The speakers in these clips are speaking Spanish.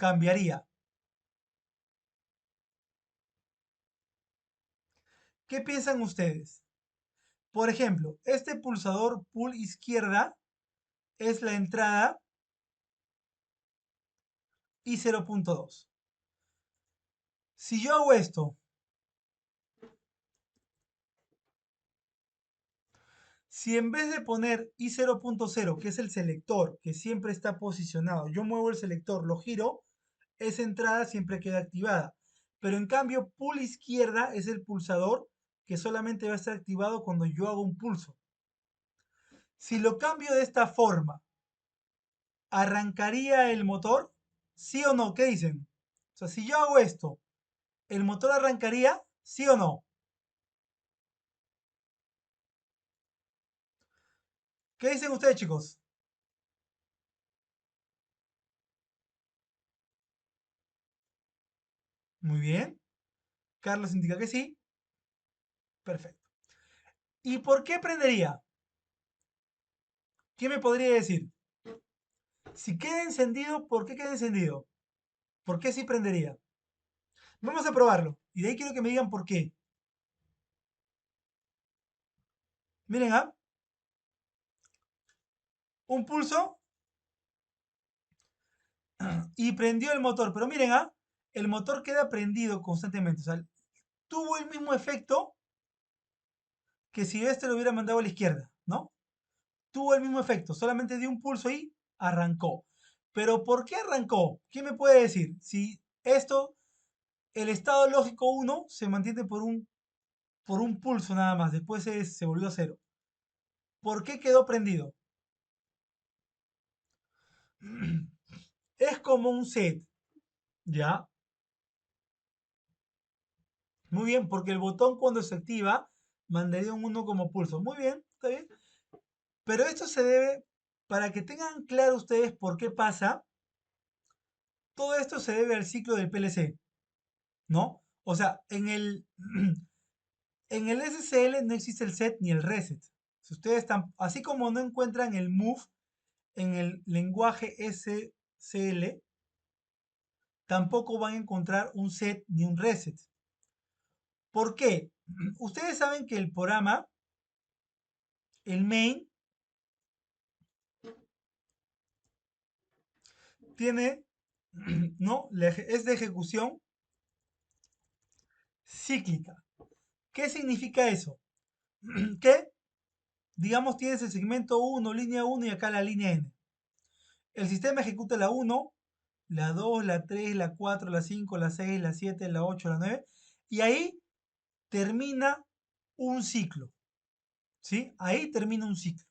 cambiaría? ¿Qué piensan ustedes? Por ejemplo, este pulsador pull izquierda es la entrada y 0.2. Si yo hago esto, si en vez de poner I 0.0, que es el selector, que siempre está posicionado, yo muevo el selector, lo giro, esa entrada siempre queda activada. Pero en cambio, pull izquierda es el pulsador que solamente va a estar activado cuando yo hago un pulso. Si lo cambio de esta forma, ¿arrancaría el motor? ¿Sí o no? ¿Qué dicen? O sea, si yo hago esto, ¿el motor arrancaría? ¿Sí o no? ¿Qué dicen ustedes, chicos? Muy bien. Carlos indica que sí. Perfecto. ¿Y por qué prendería? ¿Qué me podría decir? Si queda encendido, ¿por qué queda encendido? ¿Por qué sí prendería? Vamos a probarlo. Y de ahí quiero que me digan por qué. Miren, ¿ah? Un pulso y prendió el motor. Pero miren, ¿ah? El motor queda prendido constantemente. O sea, tuvo el mismo efecto que si este lo hubiera mandado a la izquierda, ¿no? Tuvo el mismo efecto. Solamente dio un pulso y arrancó. Pero ¿por qué arrancó? ¿Quién me puede decir? Si esto, el estado lógico uno se mantiene por un pulso nada más. Después se volvió a cero. ¿Por qué quedó prendido? Es como un set, ¿ya? Muy bien, porque el botón cuando se activa mandaría un 1 como pulso. Muy bien, está bien. Pero esto se debe, para que tengan claro ustedes por qué pasa, todo esto se debe al ciclo del PLC, ¿no? O sea, en el SSL no existe el set ni el reset. Si ustedes están, así como no encuentran el move en el lenguaje SSL, tampoco van a encontrar un set ni un reset. ¿Por qué? Ustedes saben que el programa, el main, tiene, ¿no? Es de ejecución cíclica. ¿Qué significa eso? Que, digamos, tienes el segmento 1, línea 1 y acá la línea N. El sistema ejecuta la 1, la 2, la 3, la 4, la 5, la 6, la 7, la 8, la 9, y ahí termina un ciclo, ¿sí? Ahí termina un ciclo.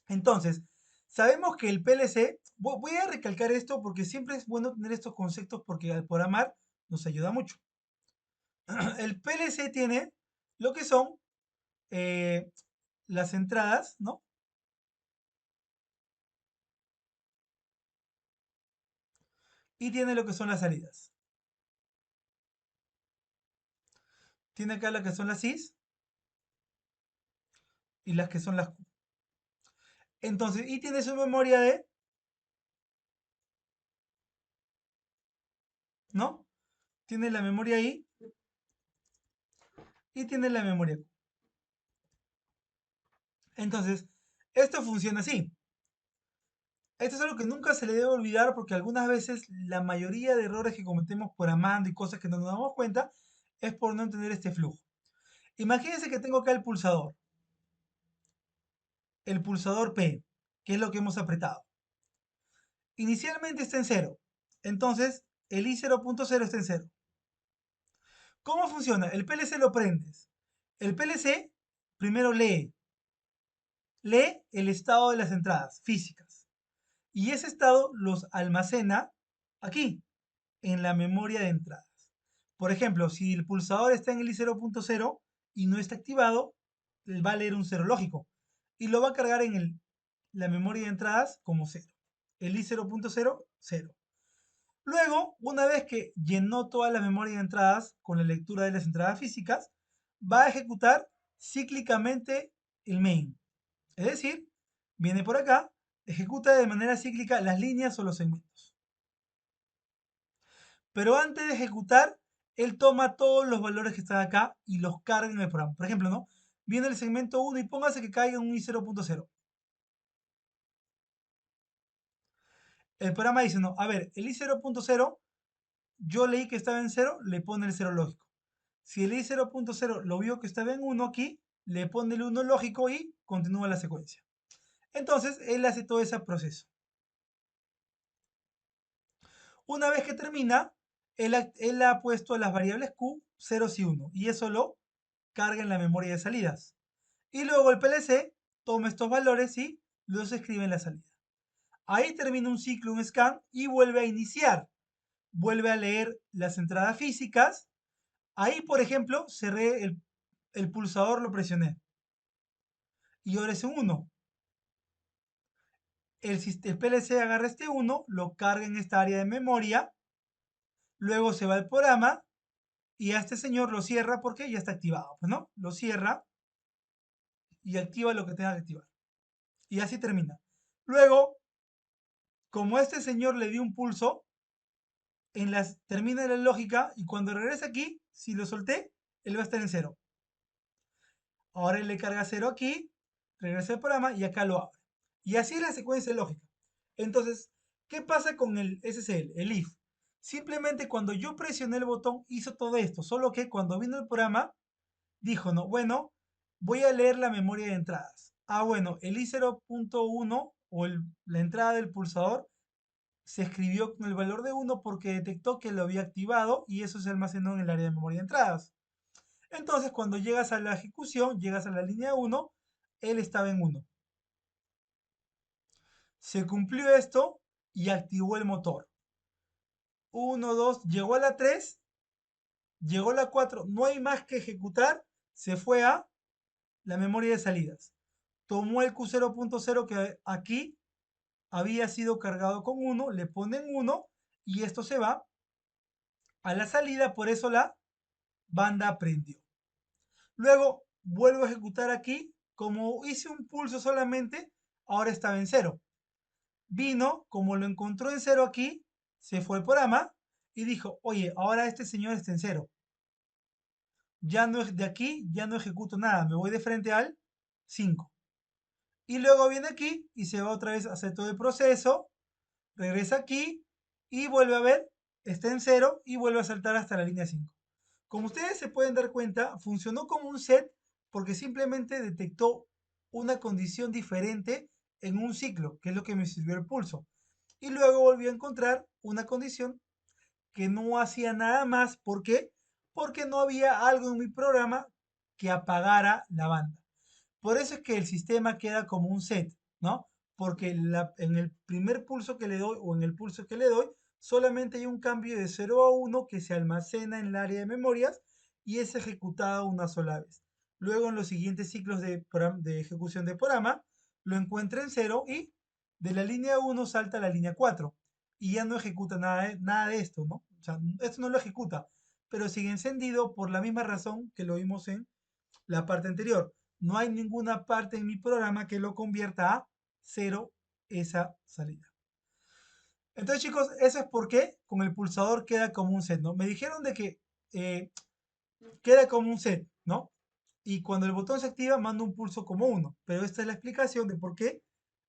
Entonces, sabemos que el PLC, voy a recalcar esto porque siempre es bueno tener estos conceptos porque al programar nos ayuda mucho. El PLC tiene lo que son eh, las entradas, ¿no? Y tiene lo que son las salidas. Tiene acá lo que son las CIS y las que son las Q. Entonces, y tiene su memoria de, ¿no? Tiene la memoria I y tiene la memoria Q. Entonces, esto funciona así. Esto es algo que nunca se le debe olvidar porque algunas veces la mayoría de errores que cometemos programando y cosas que no nos damos cuenta es por no entender este flujo. Imagínense que tengo acá el pulsador P, que es lo que hemos apretado. Inicialmente está en cero, entonces el I 0.0 está en cero. ¿Cómo funciona? El PLC lo prendes. El PLC primero lee el estado de las entradas físicas y ese estado los almacena aquí, en la memoria de entradas. Por ejemplo, si el pulsador está en el I0.0 y no está activado, va a leer un cero lógico y lo va a cargar en la memoria de entradas como cero. El I0.0, cero. Luego, una vez que llenó toda la memoria de entradas con la lectura de las entradas físicas, va a ejecutar cíclicamente el main. Es decir, viene por acá, ejecuta de manera cíclica las líneas o los segmentos. Pero antes de ejecutar, él toma todos los valores que están acá y los carga en el programa. Por ejemplo, ¿no? Viene el segmento 1 y póngase que caiga un i0.0. El programa dice, no, a ver, el i0.0, yo leí que estaba en 0, le pone el 0 lógico. Si el i0.0 lo vio que estaba en 1 aquí, le pone el 1 lógico y continúa la secuencia. Entonces, él hace todo ese proceso. Una vez que termina, él ha puesto las variables Q, 0 y 1, y eso lo carga en la memoria de salidas. Y luego el PLC toma estos valores y los escribe en la salida. Ahí termina un ciclo, un scan, y vuelve a iniciar. Vuelve a leer las entradas físicas. Ahí, por ejemplo, cerré el pulsador, lo presioné. Y ahora es un 1. El PLC agarra este 1, lo carga en esta área de memoria. Luego se va al programa y a este señor lo cierra porque ya está activado, pues, ¿no? Lo cierra y activa lo que tenga que activar. Y así termina. Luego, como este señor le dio un pulso, termina la lógica y cuando regresa aquí, si lo solté, él va a estar en 0. Ahora él le carga 0 aquí, regresa al programa y acá lo abre. Y así es la secuencia lógica. Entonces, ¿qué pasa con el SSL, el if? Simplemente cuando yo presioné el botón hizo todo esto, solo que cuando vino el programa dijo, no, bueno, voy a leer la memoria de entradas. Ah, bueno, el i0.1 o la entrada del pulsador se escribió con el valor de 1 porque detectó que lo había activado y eso se almacenó en el área de memoria de entradas. Entonces, cuando llegas a la ejecución, llegas a la línea 1, él estaba en 1. Se cumplió esto y activó el motor. 1, 2, llegó a la 3, llegó a la 4, no hay más que ejecutar, se fue a la memoria de salidas. Tomó el Q0.0 que aquí había sido cargado con 1, le ponen 1 y esto se va a la salida, por eso la banda prendió. Luego vuelvo a ejecutar aquí, como hice un pulso solamente, ahora estaba en 0. Vino, como lo encontró en 0 aquí, se fue al programa y dijo, oye, ahora este señor está en 0. Ya no es de aquí, ya no ejecuto nada, me voy de frente al 5. Y luego viene aquí y se va otra vez a hacer todo el proceso, regresa aquí y vuelve a ver, está en 0 y vuelve a saltar hasta la línea 5. Como ustedes se pueden dar cuenta, funcionó como un set porque simplemente detectó una condición diferente en un ciclo, que es lo que me sirvió el pulso. Y luego volvió a encontrar una condición que no hacía nada más. ¿Por qué? Porque no había algo en mi programa que apagara la banda. Por eso es que el sistema queda como un set, ¿no? Porque en el primer pulso que le doy o en el pulso que le doy, solamente hay un cambio de 0 a 1 que se almacena en el área de memorias y es ejecutado una sola vez. Luego en los siguientes ciclos de ejecución de programa, lo encuentra en 0 y de la línea 1 salta a la línea 4 y ya no ejecuta nada de esto, ¿no? O sea, esto no lo ejecuta, pero sigue encendido por la misma razón que lo vimos en la parte anterior. No hay ninguna parte en mi programa que lo convierta a 0 esa salida. Entonces, chicos, eso es por qué con el pulsador queda como un set, ¿no? Me dijeron de que eh, queda como un set, ¿no? Y cuando el botón se activa, manda un pulso como uno. Pero esta es la explicación de por qué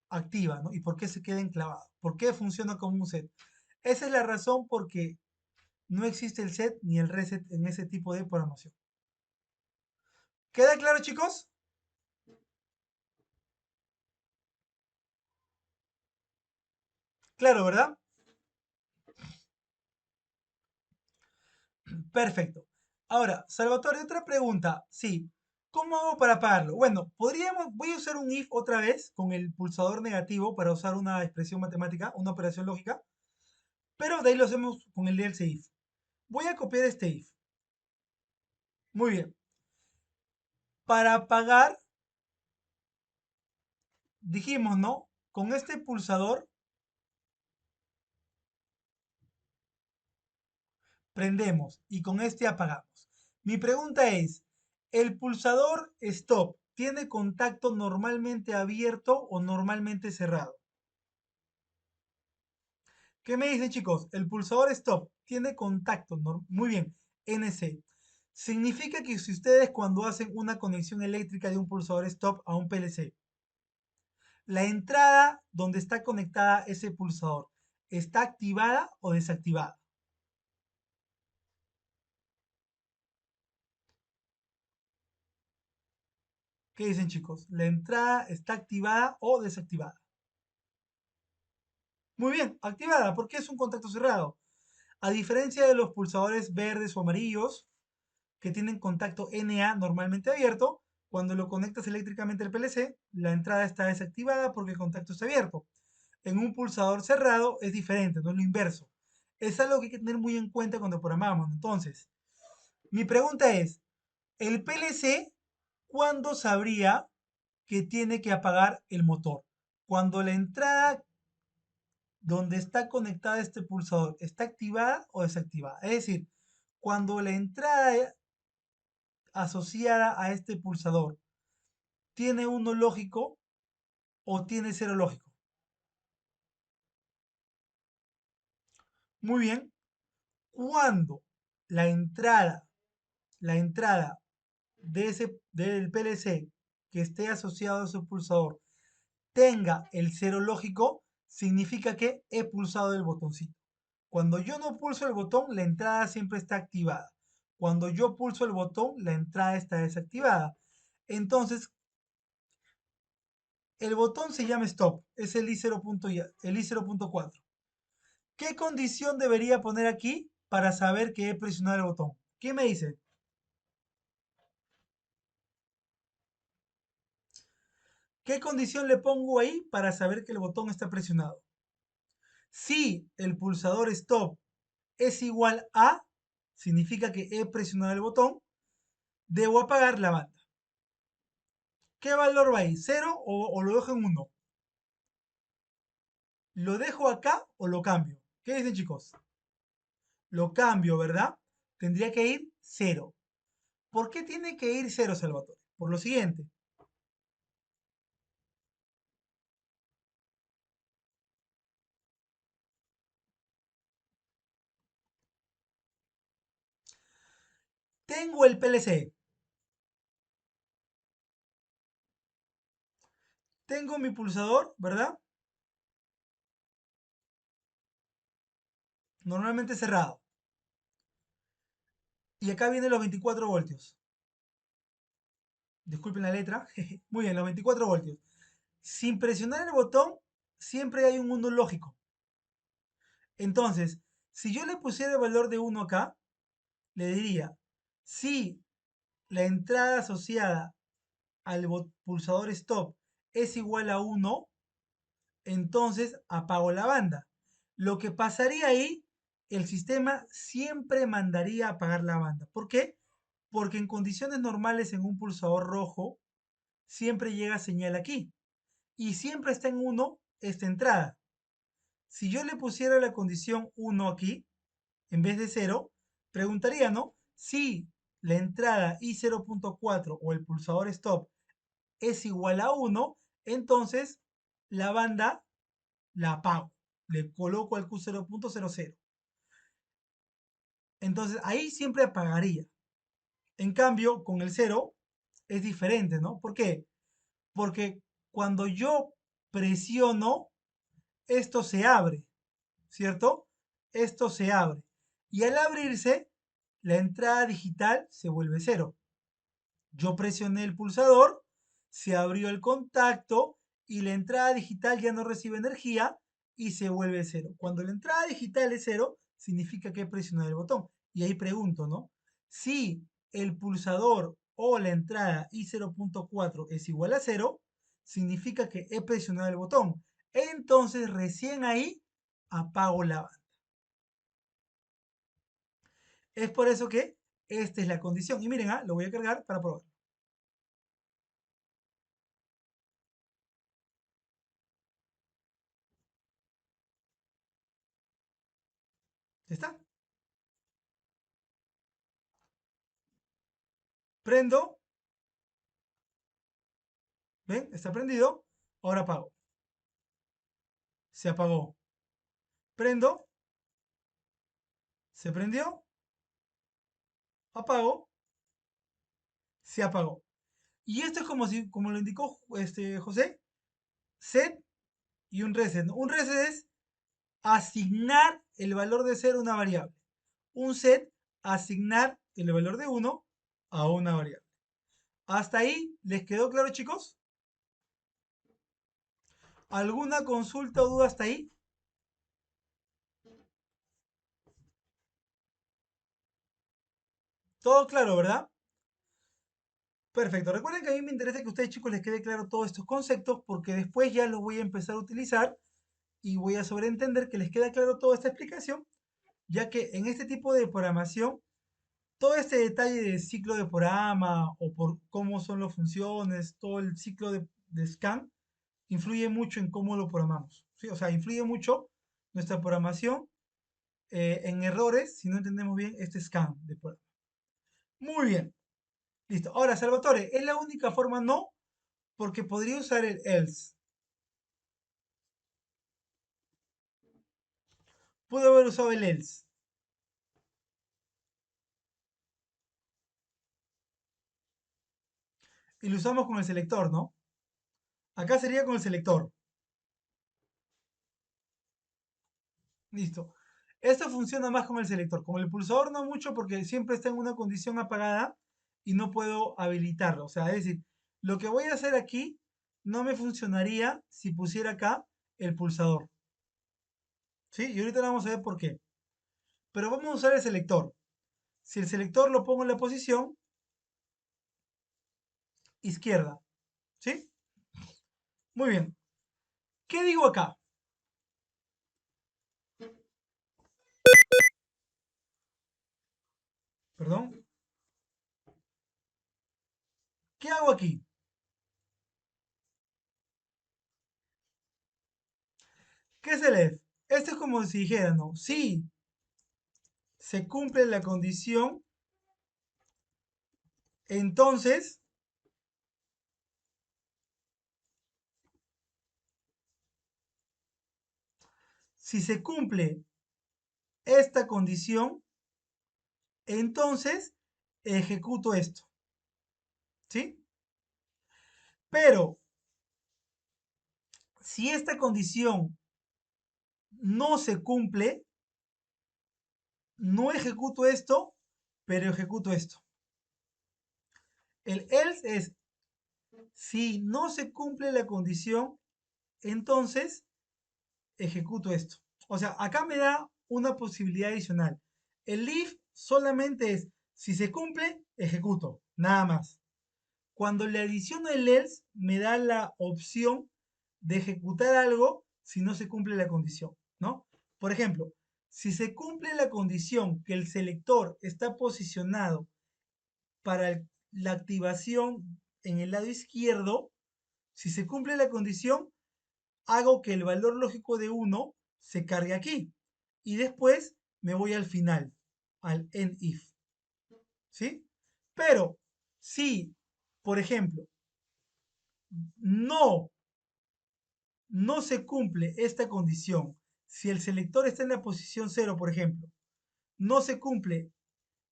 activa, ¿no? Y por qué se queda enclavado. ¿Por qué funciona como un set? Esa es la razón porque no existe el set ni el reset en ese tipo de programación. ¿Queda claro, chicos? Claro, ¿verdad? Perfecto. Ahora, Salvatore, otra pregunta. Sí, ¿cómo hago para pagarlo? Bueno, voy a usar un if otra vez con el pulsador negativo para usar una expresión matemática, una operación lógica, pero de ahí lo hacemos con el else if. Voy a copiar este if. Muy bien. Para pagar, dijimos, ¿no? Con este pulsador prendemos y con este apagamos. Mi pregunta es, ¿el pulsador stop tiene contacto normalmente abierto o normalmente cerrado? ¿Qué me dicen, chicos? El pulsador stop tiene contacto. Muy bien. NC. Significa que si ustedes cuando hacen una conexión eléctrica de un pulsador stop a un PLC, la entrada donde está conectada ese pulsador, ¿está activada o desactivada? ¿Qué dicen, chicos? ¿La entrada está activada o desactivada? Muy bien, activada, porque es un contacto cerrado. A diferencia de los pulsadores verdes o amarillos, que tienen contacto NA normalmente abierto, cuando lo conectas eléctricamente al PLC, la entrada está desactivada porque el contacto está abierto. En un pulsador cerrado es diferente, no es lo inverso. Es algo que hay que tener muy en cuenta cuando programamos. Entonces, mi pregunta es, ¿el PLC cuándo sabría que tiene que apagar el motor? Cuando la entrada donde está conectada este pulsador está activada o desactivada. Es decir, cuando la entrada asociada a este pulsador tiene uno lógico o tiene cero lógico. Muy bien. Cuando la entrada, la entrada del PLC que esté asociado a ese pulsador tenga el cero lógico, significa que he pulsado el botoncito. Cuando yo no pulso el botón, la entrada siempre está activada. Cuando yo pulso el botón, la entrada está desactivada. Entonces, el botón se llama stop, es el I0.4. ¿Qué condición debería poner aquí para saber que he presionado el botón? ¿Qué me dice? ¿Qué condición le pongo ahí para saber que el botón está presionado? Si el pulsador stop es igual a, significa que he presionado el botón, debo apagar la banda. ¿Qué valor va ahí? ¿Cero o lo dejo en 1? ¿Lo dejo acá o lo cambio? ¿Qué dicen, chicos? Lo cambio, ¿verdad? Tendría que ir 0. ¿Por qué tiene que ir 0, Salvatore? Por lo siguiente. Tengo el PLC. Tengo mi pulsador, ¿verdad? Normalmente cerrado. Y acá vienen los 24 voltios. Disculpen la letra. Muy bien, los 24 voltios. Sin presionar el botón, siempre hay un 1 lógico. Entonces, si yo le pusiera el valor de 1 acá, le diría, si la entrada asociada al pulsador stop es igual a 1, entonces apago la banda. Lo que pasaría ahí, el sistema siempre mandaría a apagar la banda. ¿Por qué? Porque en condiciones normales en un pulsador rojo siempre llega señal aquí y siempre está en 1 esta entrada. Si yo le pusiera la condición 1 aquí, en vez de 0, preguntaría, ¿no? Si la entrada I0.4 o el pulsador stop es igual a 1, entonces la banda la apago. Le coloco al Q0.00. Entonces ahí siempre apagaría. En cambio, con el 0 es diferente, ¿no? ¿Por qué? Porque cuando yo presiono, esto se abre, ¿cierto? Esto se abre. Y al abrirse, la entrada digital se vuelve 0. Yo presioné el pulsador, se abrió el contacto y la entrada digital ya no recibe energía y se vuelve 0. Cuando la entrada digital es 0, significa que he presionado el botón. Y ahí pregunto, ¿no? Si el pulsador o la entrada I0.4 es igual a 0, significa que he presionado el botón. Entonces recién ahí apago la banda. Es por eso que esta es la condición. Y miren, lo voy a cargar para probar. ¿Ya está? Prendo. ¿Ven? Está prendido. Ahora apago. Se apagó. Prendo, se prendió, apago, se apagó. Y esto es como si, como lo indicó José, set y un reset, ¿no? Un reset es asignar el valor de 0 a una variable. Un set, asignar el valor de 1 a una variable. ¿Hasta ahí les quedó claro, chicos? ¿Alguna consulta o duda hasta ahí? Todo claro, ¿verdad? Perfecto. Recuerden que a mí me interesa que a ustedes, chicos, les quede claro todos estos conceptos porque después ya los voy a empezar a utilizar y voy a sobreentender que les queda claro toda esta explicación, ya que en este tipo de programación, todo este detalle del ciclo de programa o por cómo son las funciones, todo el ciclo de scan, influye mucho en cómo lo programamos. ¿Sí? O sea, influye mucho nuestra programación en errores si no entendemos bien este scan de programa. Muy bien, listo. Ahora, Salvatore, ¿es la única forma? No, porque podría usar el else. Pudo haber usado el else. Y lo usamos con el selector, ¿no? Acá sería con el selector. Listo. Esto funciona más con el selector. Con el pulsador no mucho porque siempre está en una condición apagada y no puedo habilitarlo. O sea, es decir, lo que voy a hacer aquí no me funcionaría si pusiera acá el pulsador. ¿Sí? Y ahorita vamos a ver por qué. Pero vamos a usar el selector. Si el selector lo pongo en la posición izquierda. ¿Sí? Muy bien. ¿Qué digo acá? Perdón. ¿Qué hago aquí? ¿Qué es el if? Esto es como si dijera, ¿no? Si se cumple la condición, entonces, si se cumple esta condición, entonces ejecuto esto. ¿Sí? Pero si esta condición no se cumple, no ejecuto esto, pero ejecuto esto. El else es si no se cumple la condición, entonces ejecuto esto. O sea, acá me da una posibilidad adicional. El if solamente es si se cumple, ejecuto, nada más. Cuando le adiciono el else, me da la opción de ejecutar algo si no se cumple la condición, ¿no? Por ejemplo, si se cumple la condición que el selector está posicionado para la activación en el lado izquierdo, si se cumple la condición, hago que el valor lógico de 1 se cargue aquí. Y después me voy al final, al end if. ¿Sí? Pero si, por ejemplo, no, no se cumple esta condición, si el selector está en la posición 0, por ejemplo, no se cumple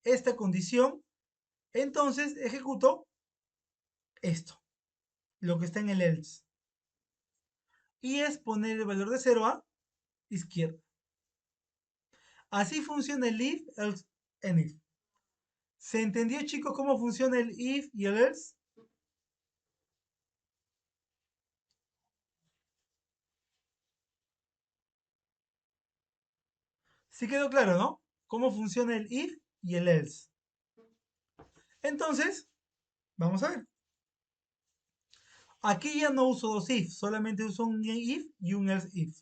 esta condición, entonces ejecuto esto, lo que está en el else. Y es poner el valor de 0 a izquierda. Así funciona el if, else, and if. ¿Se entendió, chicos, cómo funciona el if y el else? Sí quedó claro, ¿no? Cómo funciona el if y el else. Entonces, vamos a ver. Aquí ya no uso dos if, solamente uso un if y un else if.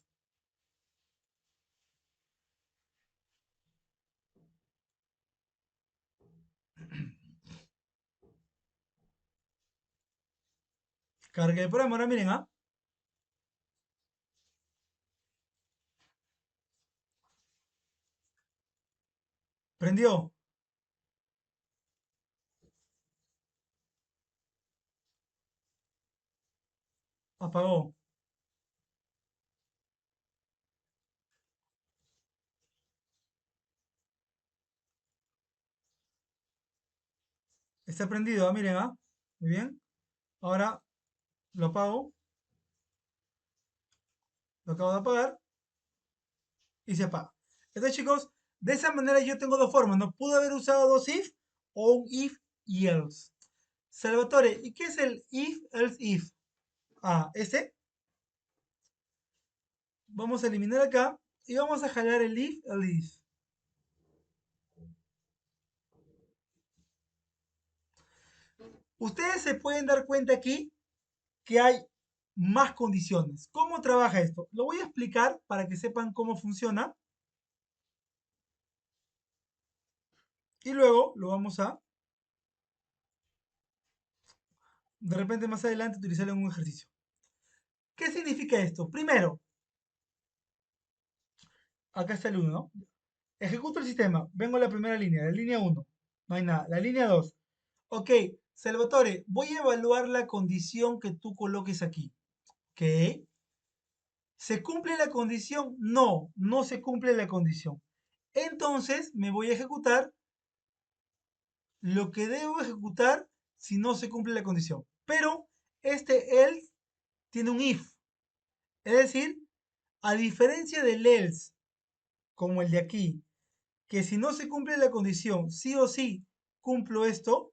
Cargué el programa, ahora miren, ¿ah? Prendió, apagó. Está prendido, miren, muy bien. Ahora lo apago, lo acabo de apagar y se apaga. Entonces, chicos, de esa manera yo tengo dos formas. No pude haber usado dos if o un if y else. Salvatore, ¿y qué es el if, else, if? Este. Vamos a eliminar acá y vamos a jalar el if, el if. Ustedes se pueden dar cuenta aquí que hay más condiciones. ¿Cómo trabaja esto? Lo voy a explicar para que sepan cómo funciona y luego lo vamos a, de repente más adelante, utilizar en un ejercicio. ¿Qué significa esto? Primero, acá está el 1, ¿no? Ejecuto el sistema, vengo a la línea 1, no hay nada. La línea 2, ok, Salvatore, voy a evaluar la condición que tú coloques aquí. ¿Ok? ¿Se cumple la condición? No, no se cumple la condición. Entonces me voy a ejecutar lo que debo ejecutar si no se cumple la condición. Pero este else tiene un if. Es decir, a diferencia del else, como el de aquí, que si no se cumple la condición, sí o sí cumplo esto,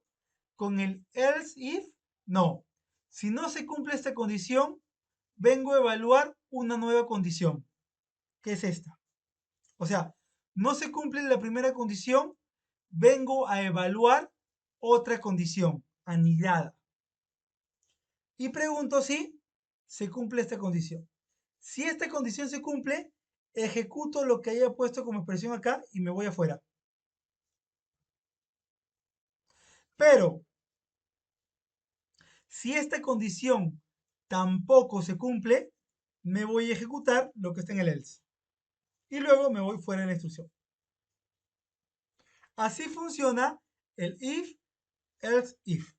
con el else if, no. Si no se cumple esta condición, vengo a evaluar una nueva condición, que es esta. O sea, no se cumple la primera condición, vengo a evaluar otra condición, anidada. Y pregunto si se cumple esta condición. Si esta condición se cumple, ejecuto lo que haya puesto como expresión acá y me voy afuera. Pero, si esta condición tampoco se cumple, me voy a ejecutar lo que está en el else. Y luego me voy fuera de la instrucción. Así funciona el if, else, if.